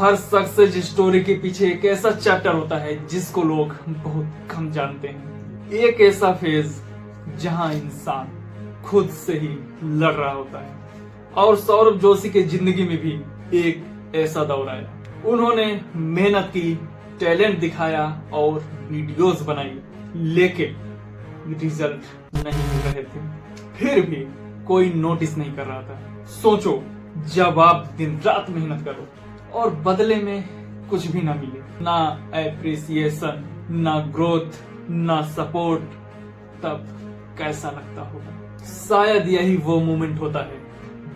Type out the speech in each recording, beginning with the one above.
हर success story के पीछे एक ऐसा चैप्टर होता है जिसको लोग बहुत कम जानते हैं। एक ऐसा फेज जहां इंसान खुद से ही लड़ रहा होता है। और सौरभ जोशी के जिंदगी में भी एक ऐसा दौर आया। उन्होंने मेहनत की, टैलेंट दिखाया और वीडियोस बनाई, लेकिन रिजल्ट नहीं मिल रहे थे। फिर भी कोई नोटिस नहीं कर रहा था। सोचो, जब आप दिन रात मेहनत करो और बदले में कुछ भी ना मिले, ना एप्रिसिएशन, ना ग्रोथ, ना सपोर्ट, तब कैसा लगता होगा। शायद यही वो मोमेंट होता है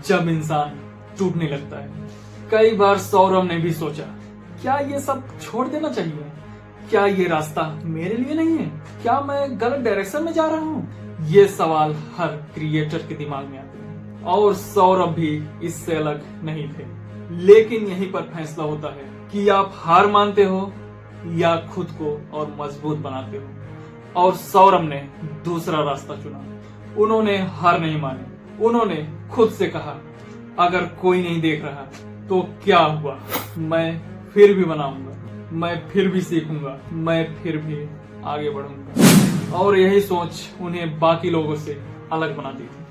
जब इंसान टूटने लगता है। कई बार सौरभ ने भी सोचा, क्या ये सब छोड़ देना चाहिए? क्या ये रास्ता मेरे लिए नहीं है? क्या मैं गलत डायरेक्शन में जा रहा हूँ? ये सवाल हर क्रिएटर के दिमाग में आते हैं और सौरभ भी इससे अलग नहीं थे। लेकिन यहीं पर फैसला होता है कि आप हार मानते हो या खुद को और मजबूत बनाते हो। और सौरभ ने दूसरा रास्ता चुना। उन्होंने हार नहीं मानी। उन्होंने खुद से कहा, अगर कोई नहीं देख रहा तो क्या हुआ, मैं फिर भी बनाऊंगा, मैं फिर भी सीखूंगा, मैं फिर भी आगे बढ़ूंगा। और यही सोच उन्हें बाकी लोगों से अलग बनाती थी,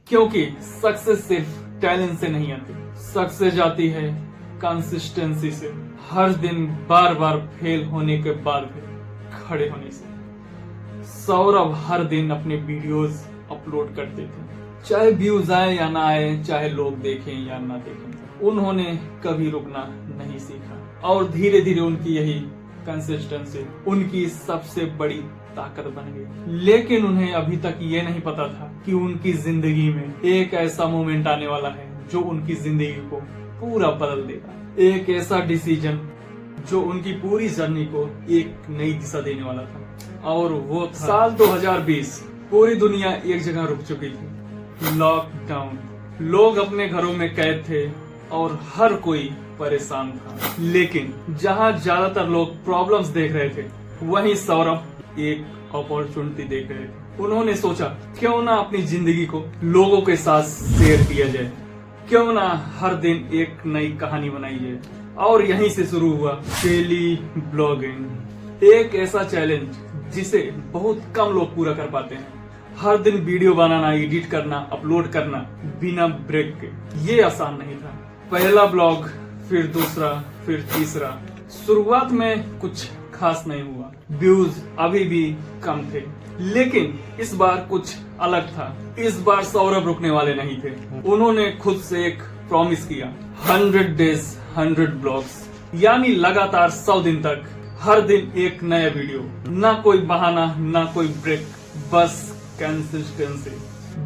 क्योंकि सक्सेस सिर्फ टैलेंट से नहीं आती। सक्सेस आती है कंसिस्टेंसी से, हर दिन बार बार फेल होने के बाद भी खड़े होने से। सौरभ हर दिन अपने वीडियोस अपलोड करते थे, चाहे व्यूज आए या ना आए, चाहे लोग देखें या ना देखें। उन्होंने कभी रुकना नहीं सीखा और धीरे धीरे उनकी यही कंसिस्टेंसी उनकी सबसे बड़ी ताकत बन गई। लेकिन उन्हें अभी तक ये नहीं पता था कि उनकी जिंदगी में एक ऐसा मोमेंट आने वाला है जो उनकी जिंदगी को पूरा बदल देगा। एक ऐसा डिसीजन जो उनकी पूरी जर्नी को एक नई दिशा देने वाला था। और वो था साल 2020। पूरी दुनिया एक जगह रुक चुकी थी, लॉकडाउन। लोग अपने घरों में कैद थे और हर कोई परेशान था। लेकिन जहां ज्यादातर लोग प्रॉब्लम्स देख रहे थे, वहीं सौरभ एक अपॉर्चुनिटी देख रहे थे। उन्होंने सोचा, क्यों ना अपनी जिंदगी को लोगों के साथ शेयर किया जाए, क्यों ना हर दिन एक नई कहानी बनाई जाए। और यहीं से शुरू हुआ डेली ब्लॉगिंग, एक ऐसा चैलेंज जिसे बहुत कम लोग पूरा कर पाते हैं। हर दिन वीडियो बनाना, एडिट करना, अपलोड करना बिना ब्रेक के, ये आसान नहीं था। पहला ब्लॉग, फिर दूसरा, फिर तीसरा। शुरुआत में कुछ खास नहीं हुआ, व्यूज अभी भी कम थे। लेकिन इस बार कुछ अलग था। इस बार सौरभ रुकने वाले नहीं थे। उन्होंने खुद से एक प्रॉमिस किया, 100 डेज 100 ब्लॉग्स, यानी लगातार 100 दिन तक हर दिन एक नया वीडियो। ना कोई बहाना, ना कोई ब्रेक, बस कंसिस्टेंसी।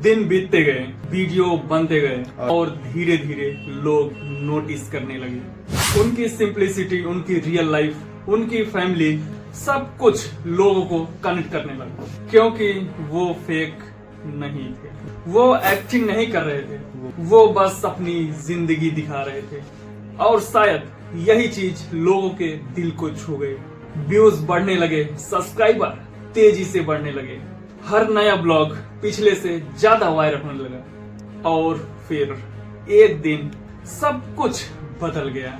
दिन बीतते गए, वीडियो बनते गए और धीरे धीरे लोग नोटिस करने लगे। उनकी सिंपलिसिटी, उनकी रियल लाइफ, उनकी फैमिली, सब कुछ लोगों को कनेक्ट करने लगा। क्योंकि वो फेक नहीं थे, वो एक्टिंग नहीं कर रहे थे, वो बस अपनी जिंदगी दिखा रहे थे। और शायद यही चीज लोगों के दिल को छू गई। व्यूज बढ़ने लगे, सब्सक्राइबर तेजी से बढ़ने लगे, हर नया ब्लॉग पिछले से ज्यादा वायरल होने लगा। और फिर एक दिन सब कुछ बदल गया।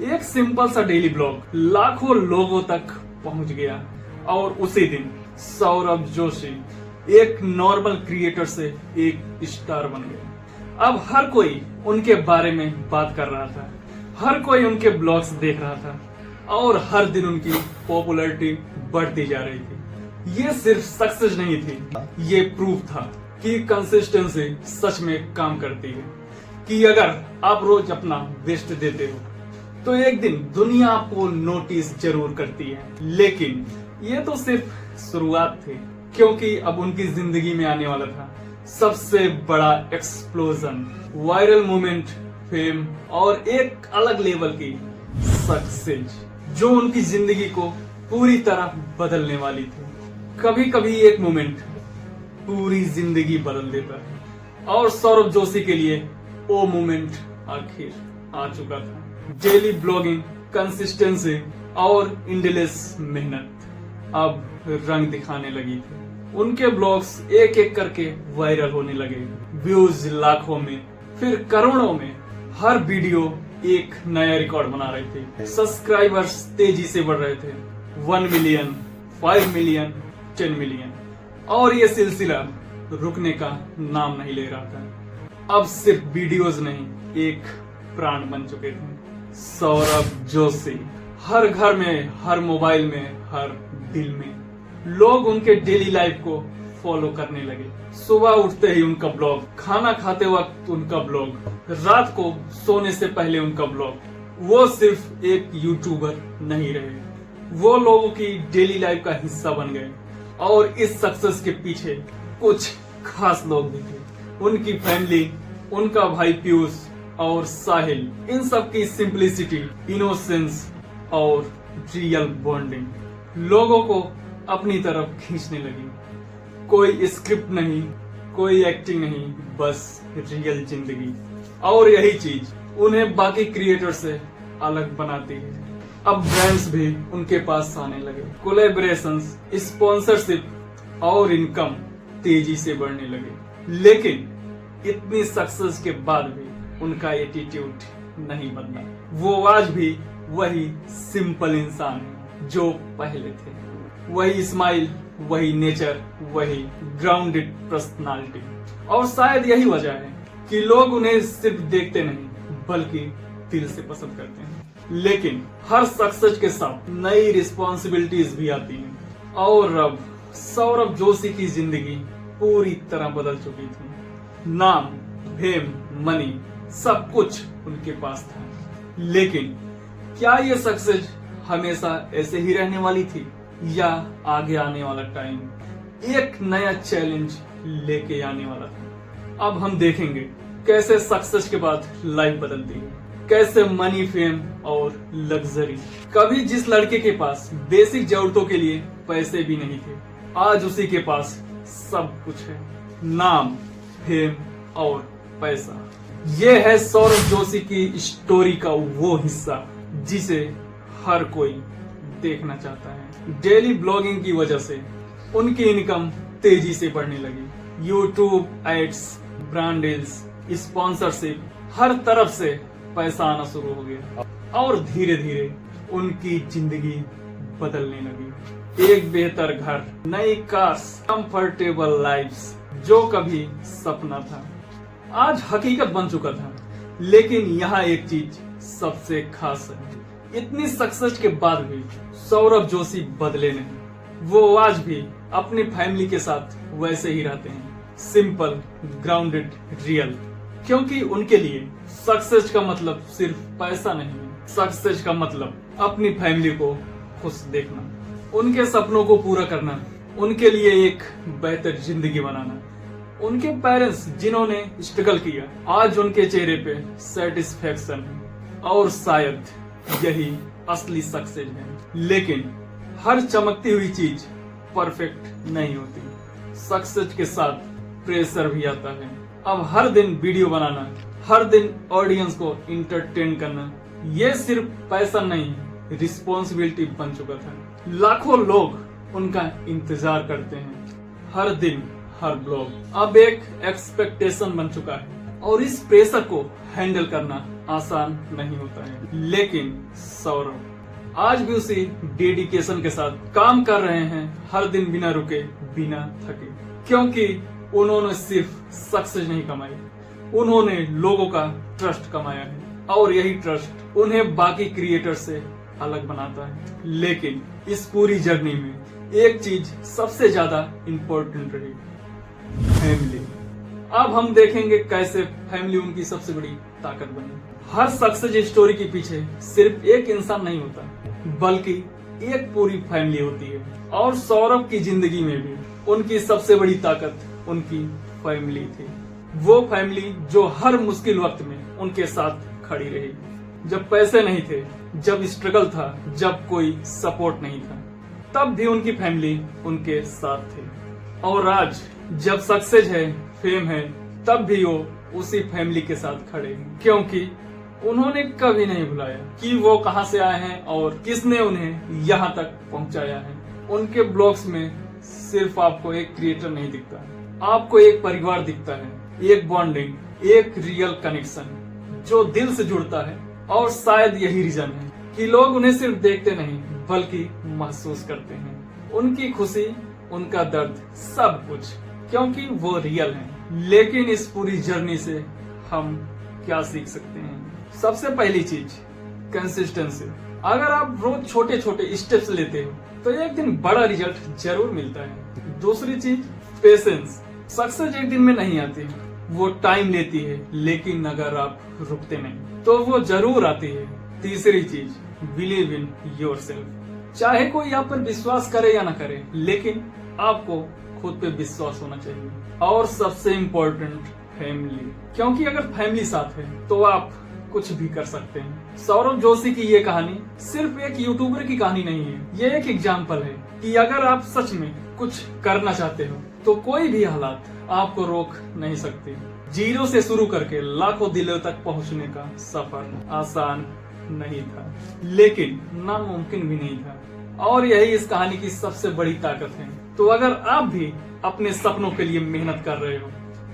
एक सिंपल सा डेली ब्लॉग लाखों लोगों तक पहुंच गया और उसी दिन सौरभ जोशी एक नॉर्मल क्रिएटर से एक स्टार बन गया। अब हर कोई उनके बारे में बात कर रहा था, हर कोई उनके ब्लॉग्स देख रहा था और हर दिन उनकी पॉपुलैरिटी बढ़ती जा रही थी। ये सिर्फ सक्सेस नहीं थी, ये प्रूफ था कि कंसिस्टेंसी सच में काम करती है। कि अगर आप रोज अपना बेस्ट देते हो तो एक दिन दुनिया आपको नोटिस जरूर करती है। लेकिन ये तो सिर्फ शुरुआत थी, क्योंकि अब उनकी जिंदगी में आने वाला था सबसे बड़ा एक्सप्लोजन, वायरल मोमेंट, फेम और एक अलग लेवल की सक्सेस जो उनकी जिंदगी को पूरी तरह बदलने वाली थी। कभी कभी एक मोमेंट पूरी जिंदगी बदल देता है और सौरभ जोशी के लिए वो मोमेंट आखिर आ चुका था। डेली ब्लॉगिंग, कंसिस्टेंसी और इंडलेस मेहनत अब रंग दिखाने लगी थी। उनके ब्लॉग्स एक एक करके वायरल होने लगे, व्यूज लाखों में, फिर करोड़ों में। हर वीडियो एक नया रिकॉर्ड बना रहे थे। सब्सक्राइबर्स तेजी से बढ़ रहे थे, 1 मिलियन, 5 मिलियन, 10 मिलियन, और ये सिलसिला रुकने का नाम नहीं ले रहा था। अब सिर्फ वीडियोस नहीं, एक ब्रांड बन चुके थे। सौरभ जोशी हर घर में, हर मोबाइल में, हर दिल में। लोग उनके डेली लाइफ को फॉलो करने लगे। सुबह उठते ही उनका ब्लॉग, खाना खाते वक्त उनका ब्लॉग, रात को सोने से पहले उनका ब्लॉग। वो सिर्फ एक यूट्यूबर नहीं रहे, वो लोगों की डेली लाइफ का हिस्सा बन गए। और इस सक्सेस के पीछे कुछ खास लोग भी थे, उनकी फैमिली, उनका भाई पीयूष और साहिल। इन सब की सिंपलिसिटी, इनोसेंस और रियल बॉन्डिंग लोगों को अपनी तरफ खींचने लगी। कोई स्क्रिप्ट नहीं, कोई एक्टिंग नहीं, बस रियल जिंदगी। और यही चीज उन्हें बाकी क्रिएटर से अलग बनाती है। अब ब्रांड्स भी उनके पास आने लगे, कोलैबोरेशंस, स्पॉन्सरशिप और इनकम तेजी से बढ़ने लगे। लेकिन इतनी सक्सेस के बाद भी उनका एटीट्यूड नहीं बदला। वो आज भी वही सिंपल इंसान है जो पहले थे। वही स्माइल, वही नेचर, वही ग्राउंडेड पर्सनालिटी। और शायद यही वजह है कि लोग उन्हें सिर्फ देखते नहीं बल्कि दिल से पसंद करते हैं। लेकिन हर सक्सेस के साथ नई रिस्पॉन्सिबिलिटीज भी आती हैं। और अब सौरभ जोशी की जिंदगी पूरी तरह बदल चुकी थी। नाम, फेम, मनी सब कुछ उनके पास था। लेकिन क्या ये सक्सेस हमेशा ऐसे ही रहने वाली थी, या आगे आने वाला टाइम एक नया चैलेंज लेके आने वाला था? अब हम देखेंगे कैसे सक्सेस के बाद लाइफ बदलती है, कैसे मनी, फेम और लग्जरी। कभी जिस लड़के के पास बेसिक जरूरतों के लिए पैसे भी नहीं थे, आज उसी के पास सब कुछ है। नाम, फेम और पैसा। ये है सौरभ जोशी की स्टोरी का वो हिस्सा जिसे हर कोई देखना चाहता है। डेली ब्लॉगिंग की वजह से उनकी इनकम तेजी से बढ़ने लगी। YouTube ads, brand deals, sponsorship, हर तरफ से पैसा आना शुरू हो गया। और धीरे धीरे उनकी जिंदगी बदलने लगी। एक बेहतर घर, नई कार्स, कंफर्टेबल लाइफ्स, जो कभी सपना था आज हकीकत बन चुका था। लेकिन यहाँ एक चीज सबसे खास है, इतनी सक्सेस के बाद भी सौरभ जोशी बदले नहीं। वो आज भी अपनी फैमिली के साथ वैसे ही रहते हैं, सिंपल, ग्राउंडेड, रियल। क्योंकि उनके लिए सक्सेस का मतलब सिर्फ पैसा नहीं है। सक्सेस का मतलब अपनी फैमिली को खुश देखना, उनके सपनों को पूरा करना, उनके लिए एक बेहतर जिंदगी बनाना। उनके पेरेंट्स जिन्होंने स्ट्रगल किया, आज उनके चेहरे पे सेटिस्फेक्शन है। और शायद यही असली सक्सेस है। लेकिन हर चमकती हुई चीज परफेक्ट नहीं होती। सक्सेस के साथ प्रेशर भी आता है। अब हर दिन वीडियो बनाना, हर दिन ऑडियंस को इंटरटेन करना, ये सिर्फ पैसा नहीं, रिस्पॉन्सिबिलिटी बन चुका था। लाखों लोग उनका इंतजार करते हैं, हर दिन, हर ब्लॉग अब एक एक्सपेक्टेशन बन चुका है। और इस प्रेशर को हैंडल करना आसान नहीं होता है। लेकिन सौरभ आज भी उसी डेडिकेशन के साथ काम कर रहे हैं, हर दिन बिना रुके, बिना थके। क्योंकि उन्होंने सिर्फ सक्सेस नहीं कमाई, उन्होंने लोगों का ट्रस्ट कमाया है। और यही ट्रस्ट उन्हें बाकी क्रिएटर से अलग बनाता है। लेकिन इस पूरी जर्नी में एक चीज सबसे ज्यादा इम्पोर्टेंट रही, फैमिली। अब हम देखेंगे कैसे फैमिली उनकी सबसे बड़ी ताकत बनी। हर सक्सेस स्टोरी के पीछे सिर्फ एक इंसान नहीं होता, बल्कि एक पूरी फैमिली होती है। और सौरभ की जिंदगी में भी उनकी सबसे बड़ी ताकत उनकी फैमिली थी। वो फैमिली जो हर मुश्किल वक्त में उनके साथ खड़ी रही। जब पैसे नहीं थे, जब स्ट्रगल था, जब कोई सपोर्ट नहीं था, तब भी उनकी फैमिली उनके साथ थी। और आज जब सक्सेस है, फेम है, तब भी वो उसी फैमिली के साथ खड़े हैं। क्योंकि उन्होंने कभी नहीं भुलाया कि वो कहां से आए हैं और किसने उन्हें यहां तक पहुंचाया है। उनके ब्लॉग्स में सिर्फ आपको एक क्रिएटर नहीं दिखता, आपको एक परिवार दिखता है, एक बॉन्डिंग, एक रियल कनेक्शन जो दिल से जुड़ता है और शायद यही रीजन है कि लोग उन्हें सिर्फ देखते नहीं बल्कि महसूस करते हैं। उनकी खुशी, उनका दर्द, सब कुछ, क्योंकि वो रियल हैं। लेकिन इस पूरी जर्नी से हम क्या सीख सकते हैं? सबसे पहली चीज, कंसिस्टेंसी। अगर आप रोज छोटे छोटे स्टेप्स लेते हो तो एक दिन बड़ा रिजल्ट जरूर मिलता है। दूसरी चीज, पेशेंस। सक्सेस एक दिन में नहीं आती, वो टाइम लेती है, लेकिन अगर आप रुकते नहीं तो वो जरूर आती है। तीसरी चीज, बिलीव इन योरसेल्फ। चाहे कोई आप पर विश्वास करे या ना करे, लेकिन आपको खुद पे विश्वास होना चाहिए। और सबसे इम्पोर्टेंट, फैमिली। क्योंकि अगर फैमिली साथ है तो आप कुछ भी कर सकते हैं। सौरभ जोशी की ये कहानी सिर्फ एक यूट्यूबर की कहानी नहीं है, ये एक एग्जाम्पल है कि अगर आप सच में कुछ करना चाहते हो तो कोई भी हालात आपको रोक नहीं सकते। जीरो से शुरू करके लाखों दिलों तक पहुंचने का सफर आसान नहीं था, लेकिन नामुमकिन भी नहीं था। और यही इस कहानी की सबसे बड़ी ताकत है। तो अगर आप भी अपने सपनों के लिए मेहनत कर रहे हो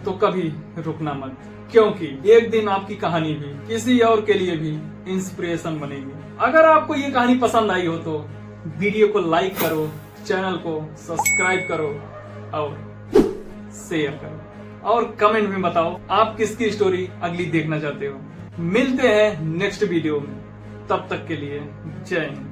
तो कभी रुकना मत, क्योंकि एक दिन आपकी कहानी भी किसी और के लिए भी इंस्पिरेशन बनेगी। अगर आपको ये कहानी पसंद आई हो तो वीडियो को लाइक करो, चैनल को सब्सक्राइब करो और शेयर करो, और कमेंट में बताओ आप किसकी स्टोरी अगली देखना चाहते हो। मिलते हैं नेक्स्ट वीडियो में, तब तक के लिए जय हिंद।